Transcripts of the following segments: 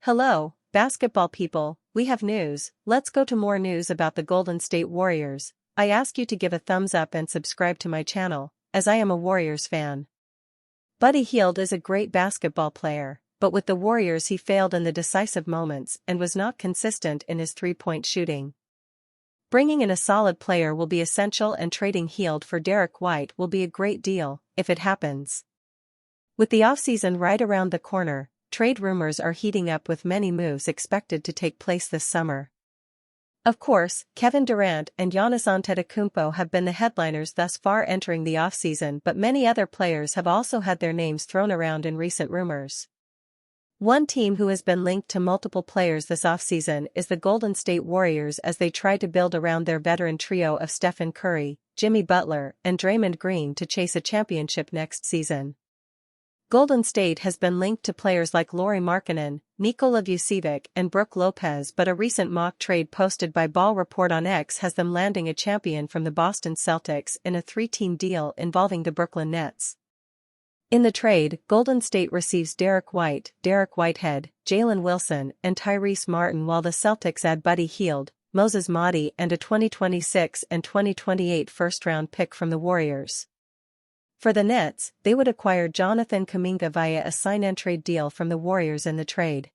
Hello, basketball people, we have news. Let's go to more news about the Golden State Warriors. I ask you to give a thumbs up and subscribe to my channel, as I am a Warriors fan. Buddy Hield is a great basketball player, but with the Warriors he failed in the decisive moments and was not consistent in his three-point shooting. Bringing in a solid player will be essential, and trading Hield for Derek White will be a great deal, if it happens. With the offseason right around the corner, trade rumors are heating up, with many moves expected to take place this summer. Of course, Kevin Durant and Giannis Antetokounmpo have been the headliners thus far entering the offseason, but many other players have also had their names thrown around in recent rumors. One team who has been linked to multiple players this offseason is the Golden State Warriors, as they try to build around their veteran trio of Stephen Curry, Jimmy Butler, and Draymond Green to chase a championship next season. Golden State has been linked to players like Lauri Markkanen, Nikola Vucevic, and Brook Lopez, but a recent mock trade posted by Ball Report on X has them landing a champion from the Boston Celtics in a three-team deal involving the Brooklyn Nets. In the trade, Golden State receives Derek White, Derek Whitehead, Jalen Wilson, and Tyrese Martin, while the Celtics add Buddy Hield, Moses Moody, and a 2026 and 2028 first-round pick from the Warriors. For the Nets, they would acquire Jonathan Kuminga via a sign-and-trade deal from the Warriors in the trade.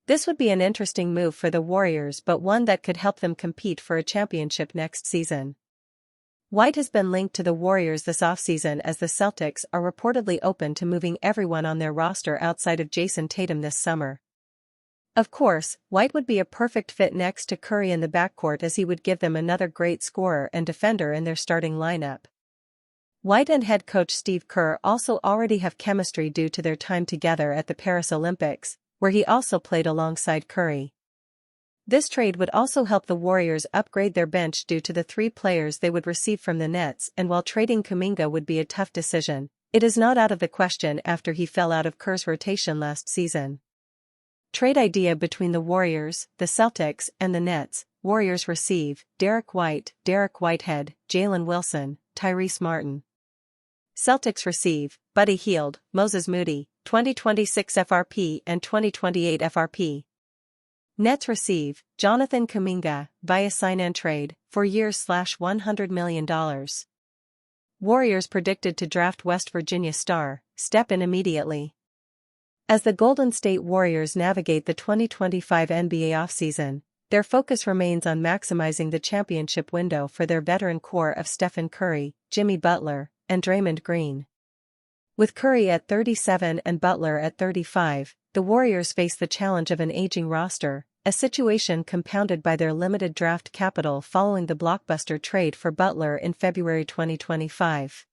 This would be an interesting move for the Warriors, but one that could help them compete for a championship next season. White has been linked to the Warriors this offseason, as the Celtics are reportedly open to moving everyone on their roster outside of Jason Tatum this summer. Of course, White would be a perfect fit next to Curry in the backcourt, as he would give them another great scorer and defender in their starting lineup. White and head coach Steve Kerr also already have chemistry due to their time together at the Paris Olympics, where he also played alongside Curry. This trade would also help the Warriors upgrade their bench due to the three players they would receive from the Nets, and while trading Kuminga would be a tough decision, it is not out of the question after he fell out of Kerr's rotation last season. Trade idea between the Warriors, the Celtics, and the Nets. Warriors receive Derek White, Derek Whitehead, Jalen Wilson, Tyrese Martin. Celtics receive Buddy Hield, Moses Moody, 2026 FRP and 2028 FRP. Nets receive Jonathan Kuminga via sign-and-trade, 4 years $100 million. Warriors predicted to draft West Virginia star, step in immediately. As the Golden State Warriors navigate the 2025 NBA offseason, their focus remains on maximizing the championship window for their veteran core of Stephen Curry, Jimmy Butler, and Draymond Green. With Curry at 37 and Butler at 35, the Warriors face the challenge of an aging roster, a situation compounded by their limited draft capital following the blockbuster trade for Butler in February 2025.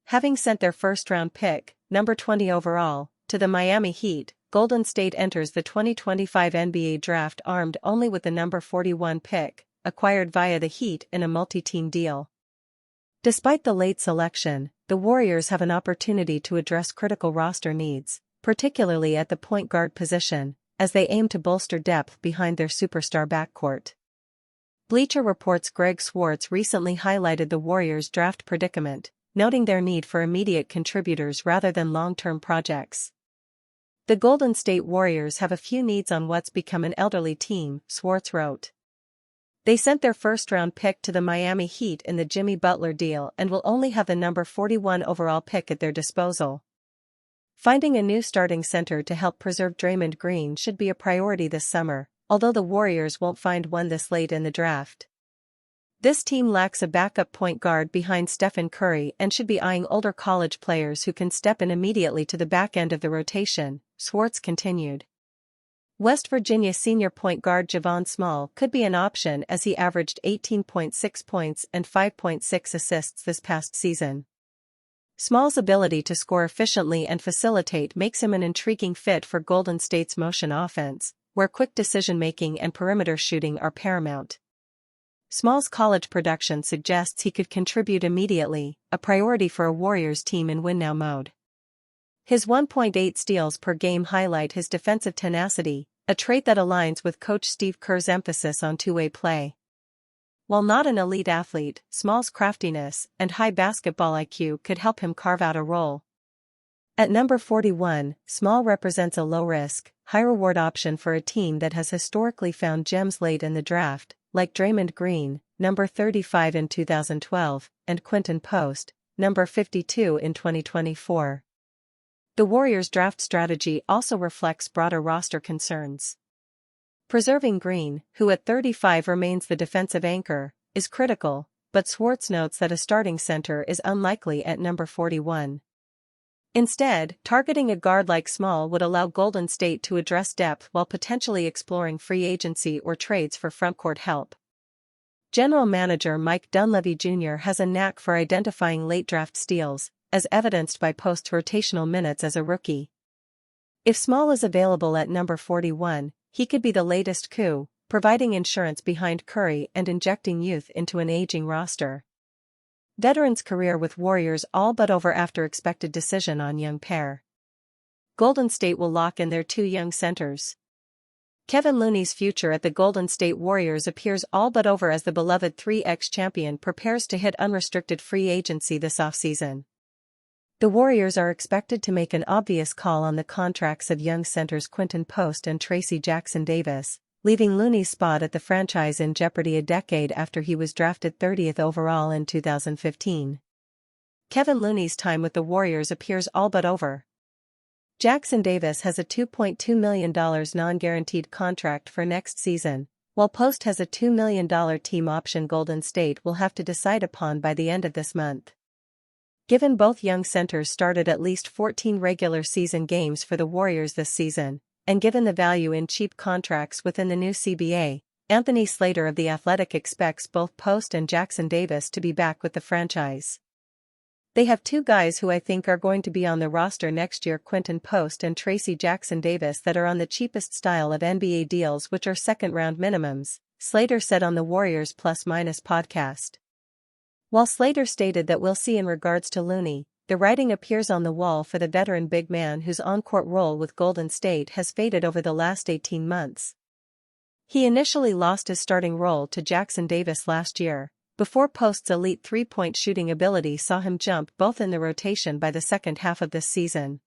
Having sent their first-round pick, number 20 overall, to the Miami Heat, Golden State enters the 2025 NBA draft armed only with the number 41 pick, acquired via the Heat in a multi-team deal. Despite the late selection, the Warriors have an opportunity to address critical roster needs, particularly at the point guard position, as they aim to bolster depth behind their superstar backcourt. Bleacher Report's Greg Swartz recently highlighted the Warriors' draft predicament, noting their need for immediate contributors rather than long-term projects. The Golden State Warriors have a few needs on what's become an elderly team, Swartz wrote. They sent their first-round pick to the Miami Heat in the Jimmy Butler deal and will only have the number 41 overall pick at their disposal. Finding a new starting center to help preserve Draymond Green should be a priority this summer, although the Warriors won't find one this late in the draft. This team lacks a backup point guard behind Stephen Curry and should be eyeing older college players who can step in immediately to the back end of the rotation, Swartz continued. West Virginia senior point guard Javon Small could be an option, as he averaged 18.6 points and 5.6 assists this past season. Small's ability to score efficiently and facilitate makes him an intriguing fit for Golden State's motion offense, where quick decision-making and perimeter shooting are paramount. Small's college production suggests he could contribute immediately, a priority for a Warriors team in win-now mode. His 1.8 steals per game highlight his defensive tenacity, a trait that aligns with Coach Steve Kerr's emphasis on two-way play. While not an elite athlete, Small's craftiness and high basketball IQ could help him carve out a role. At number 41, Small represents a low-risk, high-reward option for a team that has historically found gems late in the draft, like Draymond Green, number 35 in 2012, and Quinton Post, number 52 in 2024. The Warriors' draft strategy also reflects broader roster concerns. Preserving Green, who at 35 remains the defensive anchor, is critical, but Swartz notes that a starting center is unlikely at number 41. Instead, targeting a guard like Small would allow Golden State to address depth while potentially exploring free agency or trades for frontcourt help. General Manager Mike Dunleavy Jr. has a knack for identifying late draft steals, as evidenced by Post's rotational minutes as a rookie. If Small is available at number 41, he could be the latest coup, providing insurance behind Curry and injecting youth into an aging roster. Veteran's career with Warriors all but over after expected decision on young pair. Golden State will lock in their two young centers. Kevin Looney's future at the Golden State Warriors appears all but over as the beloved 3x champion prepares to hit unrestricted free agency this offseason. The Warriors are expected to make an obvious call on the contracts of young centers Quinton Post and Tracy Jackson-Davis, leaving Looney's spot at the franchise in jeopardy a decade after he was drafted 30th overall in 2015. Kevin Looney's time with the Warriors appears all but over. Jackson-Davis has a $2.2 million non-guaranteed contract for next season, while Post has a $2 million team option Golden State will have to decide upon by the end of this month. Given both young centers started at least 14 regular season games for the Warriors this season, and given the value in cheap contracts within the new CBA, Anthony Slater of The Athletic expects both Post and Jackson-Davis to be back with the franchise. They have two guys who I think are going to be on the roster next year, Quinton Post and Tracy Jackson-Davis, that are on the cheapest style of NBA deals, which are second-round minimums, Slater said on the Warriors Plus Minus podcast. While Slater stated that we'll see in regards to Looney, the writing appears on the wall for the veteran big man whose on-court role with Golden State has faded over the last 18 months. He initially lost his starting role to Jackson-Davis last year, before Post's elite three-point shooting ability saw him jump both in the rotation by the second half of this season.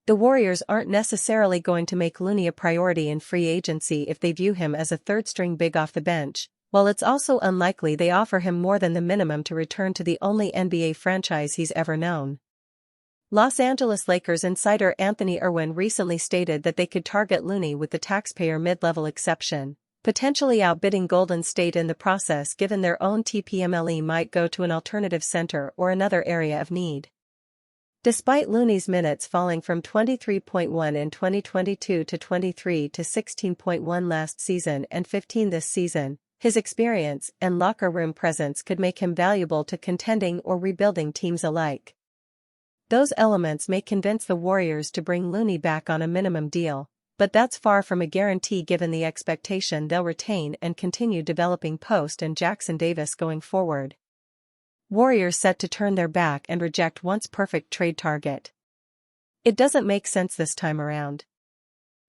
The Warriors aren't necessarily going to make Looney a priority in free agency if they view him as a third-string big off the bench, while it's also unlikely they offer him more than the minimum to return to the only NBA franchise he's ever known. Los Angeles Lakers insider Anthony Irwin recently stated that they could target Looney with the taxpayer mid-level exception, potentially outbidding Golden State in the process given their own TPMLE might go to an alternative center or another area of need. Despite Looney's minutes falling from 23.1 in 2022 to 23 to 16.1 last season and 15 this season, his experience and locker room presence could make him valuable to contending or rebuilding teams alike. Those elements may convince the Warriors to bring Looney back on a minimum deal, but that's far from a guarantee given the expectation they'll retain and continue developing Post and Jackson-Davis going forward. Warriors set to turn their back and reject once-perfect trade target. It doesn't make sense this time around.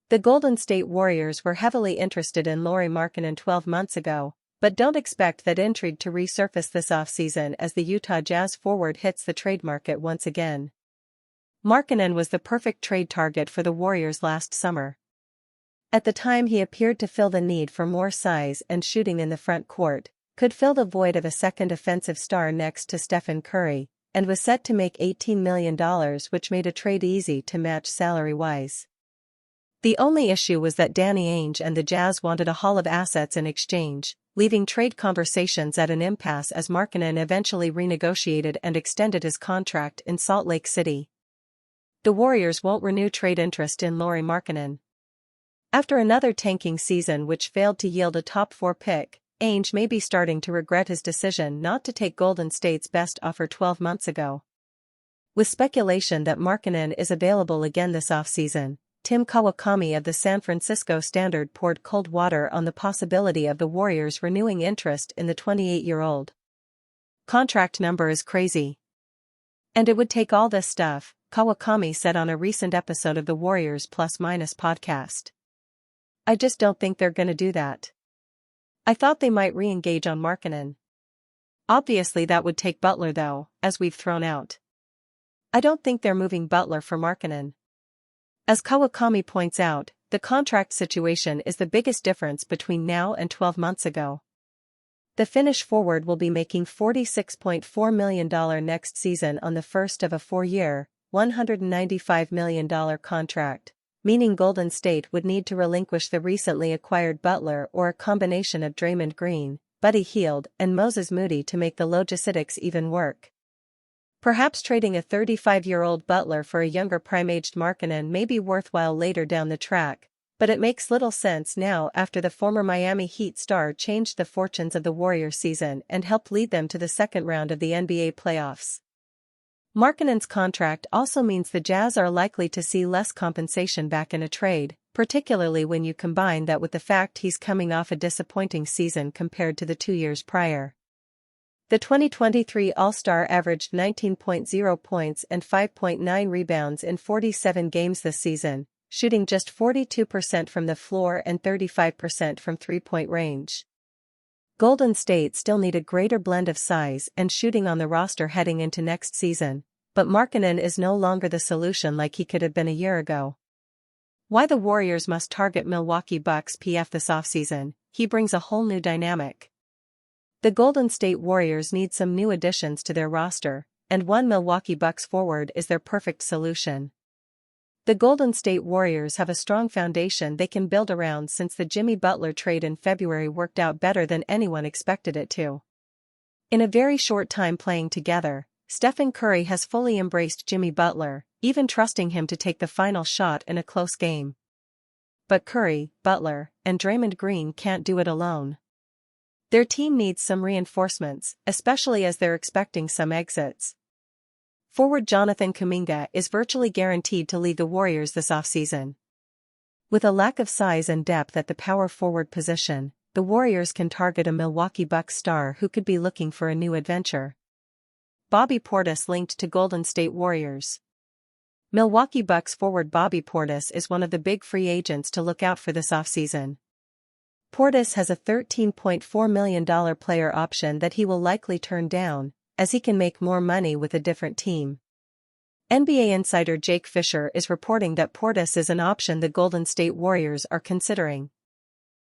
The Golden State Warriors were heavily interested in Lauri Markkanen 12 months ago, but don't expect that intrigue to resurface this offseason as the Utah Jazz forward hits the trade market once again. Markkanen was the perfect trade target for the Warriors last summer. At the time he appeared to fill the need for more size and shooting in the front court, could fill the void of a second offensive star next to Stephen Curry, and was set to make $18 million, which made a trade easy to match salary-wise. The only issue was that Danny Ainge and the Jazz wanted a haul of assets in exchange, leaving trade conversations at an impasse as Markkanen eventually renegotiated and extended his contract in Salt Lake City. The Warriors won't renew trade interest in Lauri Markkanen. After another tanking season which failed to yield a top 4 pick, Ainge may be starting to regret his decision not to take Golden State's best offer 12 months ago. With speculation that Markkanen is available again this offseason, Tim Kawakami of the San Francisco Standard poured cold water on the possibility of the Warriors renewing interest in the 28-year-old. Contract number is crazy. And it would take all this stuff, Kawakami said on a recent episode of the Warriors Plus Minus podcast. I just don't think they're gonna do that. I thought they might re-engage on Markkanen. Obviously that would take Butler though, as we've thrown out. I don't think they're moving Butler for Markkanen. As Kawakami points out, the contract situation is the biggest difference between now and 12 months ago. The Finnish forward will be making $46.4 million next season on the first of a 4-year, $195 million contract, meaning Golden State would need to relinquish the recently acquired Butler or a combination of Draymond Green, Buddy Hield, and Moses Moody to make the logistics even work. Perhaps trading a 35-year-old Butler for a younger prime-aged Markkanen may be worthwhile later down the track, but it makes little sense now after the former Miami Heat star changed the fortunes of the Warriors season and helped lead them to the second round of the NBA playoffs. Markkanen's contract also means the Jazz are likely to see less compensation back in a trade, particularly when you combine that with the fact he's coming off a disappointing season compared to the 2 years prior. The 2023 All-Star averaged 19.0 points and 5.9 rebounds in 47 games this season, shooting just 42% from the floor and 35% from three-point range. Golden State still need a greater blend of size and shooting on the roster heading into next season, but Markkanen is no longer the solution like he could have been a year ago. Why the Warriors must target Milwaukee Bucks PF this offseason, he brings a whole new dynamic. The Golden State Warriors need some new additions to their roster, and one Milwaukee Bucks forward is their perfect solution. The Golden State Warriors have a strong foundation they can build around since the Jimmy Butler trade in February worked out better than anyone expected it to. In a very short time playing together, Stephen Curry has fully embraced Jimmy Butler, even trusting him to take the final shot in a close game. But Curry, Butler, and Draymond Green can't do it alone. Their team needs some reinforcements, especially as they're expecting some exits. Forward Jonathan Kuminga is virtually guaranteed to lead the Warriors this offseason. With a lack of size and depth at the power forward position, the Warriors can target a Milwaukee Bucks star who could be looking for a new adventure. Bobby Portis linked to Golden State Warriors. Milwaukee Bucks forward Bobby Portis is one of the big free agents to look out for this offseason. Portis has a $13.4 million player option that he will likely turn down, as he can make more money with a different team. NBA insider Jake Fisher is reporting that Portis is an option the Golden State Warriors are considering.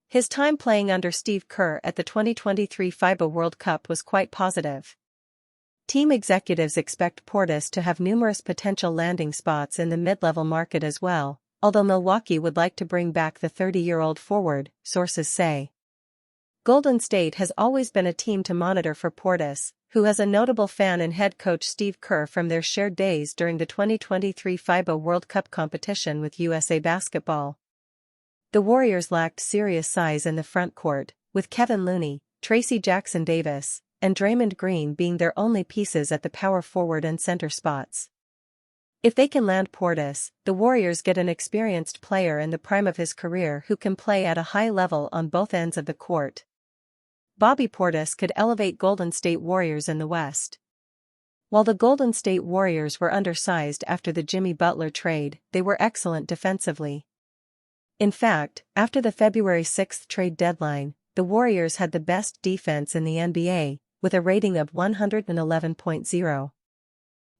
His time playing under Steve Kerr at the 2023 FIBA World Cup was quite positive. Team executives expect Portis to have numerous potential landing spots in the mid-level market as well, although Milwaukee would like to bring back the 30-year-old forward, sources say. Golden State has always been a team to monitor for Portis, who has a notable fan and head coach Steve Kerr from their shared days during the 2023 FIBA World Cup competition with USA Basketball. The Warriors lacked serious size in the front court, with Kevin Looney, Tracy Jackson-Davis, and Draymond Green being their only pieces at the power forward and center spots. If they can land Portis, the Warriors get an experienced player in the prime of his career who can play at a high level on both ends of the court. Bobby Portis could elevate Golden State Warriors in the West. While the Golden State Warriors were undersized after the Jimmy Butler trade, they were excellent defensively. In fact, after the February 6 trade deadline, the Warriors had the best defense in the NBA, with a rating of 111.0.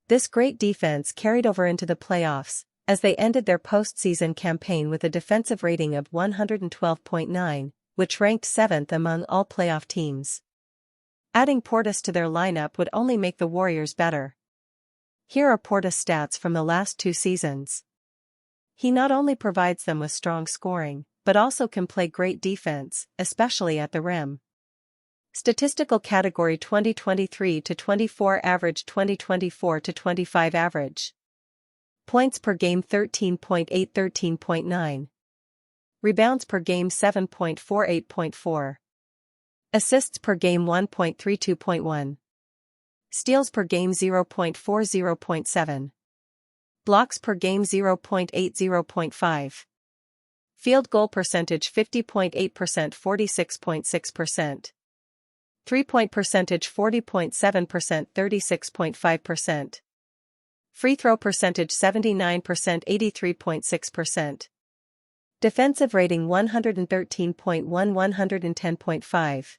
This great defense carried over into the playoffs, as they ended their postseason campaign with a defensive rating of 112.9, which ranked 7th among all playoff teams. Adding Portis to their lineup would only make the Warriors better. Here are Portis' stats from the last 2 seasons. He not only provides them with strong scoring, but also can play great defense, especially at the rim. Statistical category 2023-24 average 2024-25 average. Points per game 13.8-13.9. Rebounds per game 7.48.4. Assists per game 1.32.1. Steals per game 0.40.7. Blocks per game 0.80.5. Field goal percentage 50.8%, 46.6%. 3-point percentage 40.7%, 36.5%. Free throw percentage 79%, 83.6%. Defensive rating 113.1, 110.5.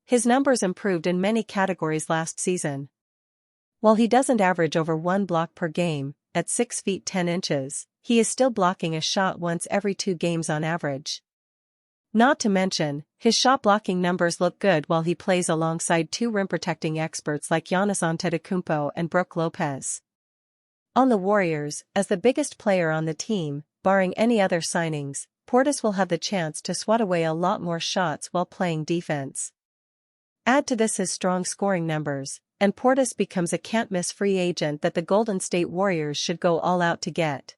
His numbers improved in many categories last season. While he doesn't average over 1 block per game, at 6 feet 10 inches, he is still blocking a shot once every 2 games on average. Not to mention, his shot blocking numbers look good while he plays alongside 2 rim protecting experts like Giannis Antetokounmpo and Brook Lopez. On the Warriors, as the biggest player on the team, barring any other signings, Portis will have the chance to swat away a lot more shots while playing defense. Add to this his strong scoring numbers, and Portis becomes a can't-miss free agent that the Golden State Warriors should go all out to get.